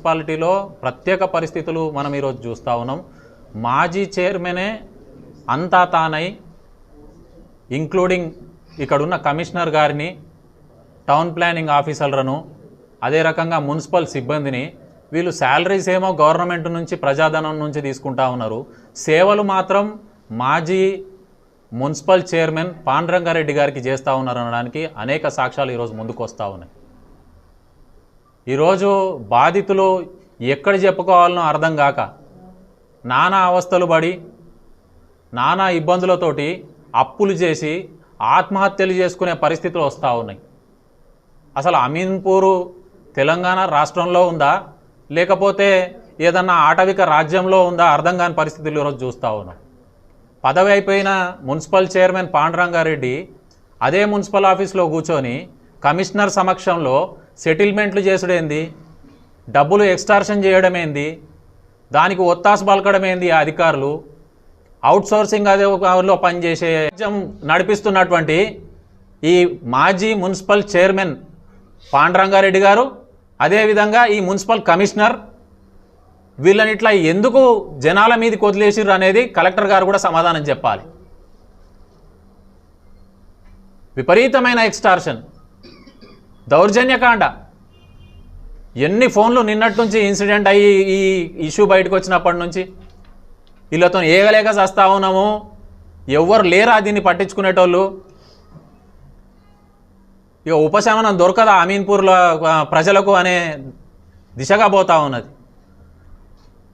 మున్సిపాలిటీలో ప్రత్యేక పరిస్థితులు మనం ఈరోజు చూస్తూ ఉన్నాం. మాజీ చైర్మనే అంతా తానై ఇంక్లూడింగ్ ఇక్కడున్న కమిషనర్ గారిని, టౌన్ ప్లానింగ్ ఆఫీసర్లను, అదే రకంగా మున్సిపల్ సిబ్బందిని వీళ్ళు శాలరీస్ ఏమో గవర్నమెంట్ నుంచి ప్రజాధనం నుంచి తీసుకుంటా ఉన్నారు. సేవలు మాత్రం మాజీ మున్సిపల్ చైర్మన్ పాండురంగారెడ్డి గారికి చేస్తూ ఉన్నారు అనడానికి అనేక సాక్ష్యాలు ఈరోజు ముందుకు వస్తూ ఉన్నాయి. ఈరోజు బాధితులు ఎక్కడ చెప్పుకోవాలనో అర్థం కాక నానా అవస్థలు పడి నానా ఇబ్బందులతోటి అప్పులు చేసి ఆత్మహత్యలు చేసుకునే పరిస్థితులు వస్తూ ఉన్నాయి. అసలు అమీన్పూరు తెలంగాణ రాష్ట్రంలో ఉందా లేకపోతే ఏదన్నా ఆటవిక రాజ్యంలో ఉందా అర్థం కాని పరిస్థితులు ఈరోజు చూస్తూ ఉన్నాం. పదవి అయిపోయిన మున్సిపల్ చైర్మన్ పాండురంగారెడ్డి అదే మున్సిపల్ ఆఫీస్లో కూర్చొని కమిషనర్ సమక్షంలో సెటిల్మెంట్లు చేసుడేంది, డబ్బులు ఎక్స్టార్షన్ చేయడమేంది, దానికి ఒత్తాసు పలకడమేంది ఆ అధికారులు, అవుట్సోర్సింగ్ అధికారుల్లో పనిచేసే నడిపిస్తున్నటువంటి ఈ మాజీ మున్సిపల్ చైర్మన్ పాండురంగారెడ్డి గారు, అదేవిధంగా ఈ మున్సిపల్ కమిషనర్ వీళ్ళని ఇట్లా ఎందుకు జనాల మీదకి వదిలేసిర్రు అనేది కలెక్టర్ గారు కూడా సమాధానం చెప్పాలి. విపరీతమైన ఎక్స్టార్షన్, దౌర్జన్యకాండ, ఎన్ని ఫోన్లు నిన్నటి నుంచి ఇన్సిడెంట్ అయ్యి ఈ ఇష్యూ బయటకు వచ్చినప్పటి నుంచి వీళ్ళతో ఏగలేక చేస్తూ ఉన్నాము. ఎవ్వరు లేరా దీన్ని పట్టించుకునేటోళ్ళు. ఇక ఉపశమనం దొరకదా అమీన్పూర్లో ప్రజలకు అనే దిశగా పోతా ఉన్నది.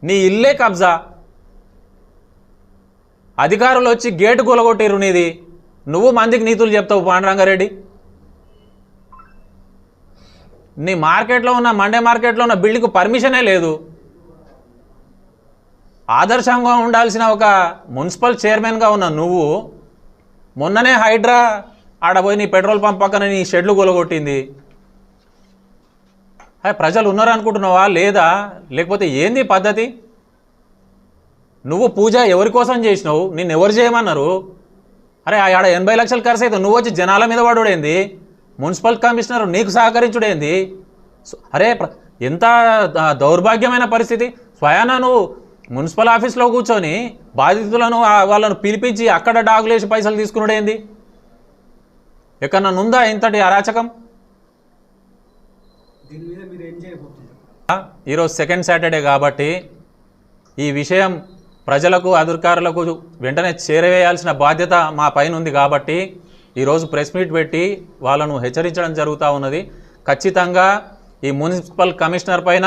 నీ ఇల్లే కబ్జా, అధికారులు వచ్చి గేటు కూలగొట్టిరు నీది, నువ్వు మందికి నీతులు చెప్తావు పాండురంగారెడ్డి. నీ మార్కెట్లో ఉన్న మండే మార్కెట్లో ఉన్న బిల్డింగ్కు పర్మిషనే లేదు. ఆదర్శంగా ఉండాల్సిన ఒక మున్సిపల్ చైర్మన్గా ఉన్న నువ్వు మొన్ననే హైడ్రా ఆడపోయి నీ పెట్రోల్ పంప్ పక్కన నీ షెడ్లు కూలగొట్టింది. ప్రజలు ఉన్నారనుకుంటున్నావా లేదా, లేకపోతే ఏంది పద్ధతి? నువ్వు పూజ ఎవరి కోసం చేసినావు? నిన్ను ఎవరు చేయమన్నారు? అరే ఆడ 80 లక్షలు ఖర్చు అయితే నువ్వు వచ్చి జనాల మీద పడుడేంది? మున్సిపల్ కమిషనర్ నీకు సహకరించుడేంది? అరే ఎంత దౌర్భాగ్యమైన పరిస్థితి. స్వయాన నువ్వు మున్సిపల్ ఆఫీస్లో కూర్చొని బాధితులను వాళ్ళను పిలిపించి అక్కడ డాగులేసి పైసలు తీసుకున్నాడేంది? ఎక్కడన్నా ఉందా ఇంతటి అరాచకం? ఈరోజు సెకండ్ సాటర్డే కాబట్టి ఈ విషయం ప్రజలకు అధికారులకు వెంటనే చేరవేయాల్సిన బాధ్యత మా పైన ఉంది కాబట్టి ఈరోజు ప్రెస్ మీట్ పెట్టి వాళ్ళను హెచ్చరించడం జరుగుతూ ఉన్నది. ఖచ్చితంగా ఈ మున్సిపల్ కమిషనర్ పైన